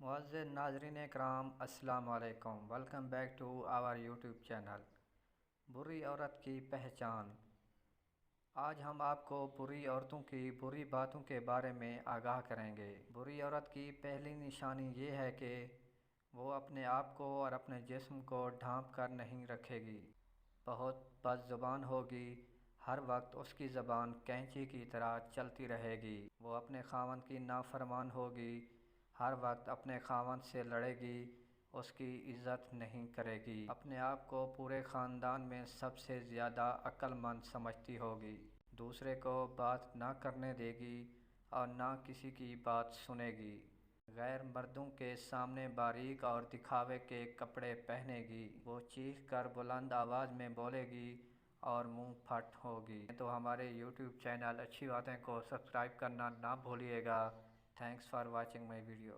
معزز ناظرین کرام، السلام علیکم۔ Welcome back to our YouTube channel بری عورت کی پہچان۔ آج ہم آپ کو بری عورتوں کی بری باتوں کے بارے میں آگاہ کریں گے۔ بری عورت کی پہلی نشانی یہ ہے کہ وہ اپنے آپ کو اور اپنے جسم کو ڈھانپ کر نہیں رکھے گی۔ بہت بد زبان ہوگی، ہر وقت اس کی زبان کینچی کی طرح چلتی رہے گی۔ وہ اپنے خاوند کی نافرمان ہوگی، ہر وقت اپنے خاوند سے لڑے گی، اس کی عزت نہیں کرے گی۔ اپنے آپ کو پورے خاندان میں سب سے زیادہ عقل مند سمجھتی ہوگی۔ دوسرے کو بات نہ کرنے دے گی اور نہ کسی کی بات سنے گی۔ غیر مردوں کے سامنے باریک اور دکھاوے کے کپڑے پہنے گی۔ وہ چیخ کر بلند آواز میں بولے گی اور منہ پھٹ ہوگی۔ تو ہمارے یوٹیوب چینل اچھی باتیں کو سبسکرائب کرنا نہ بھولیے گا۔ Thanks for watching my video.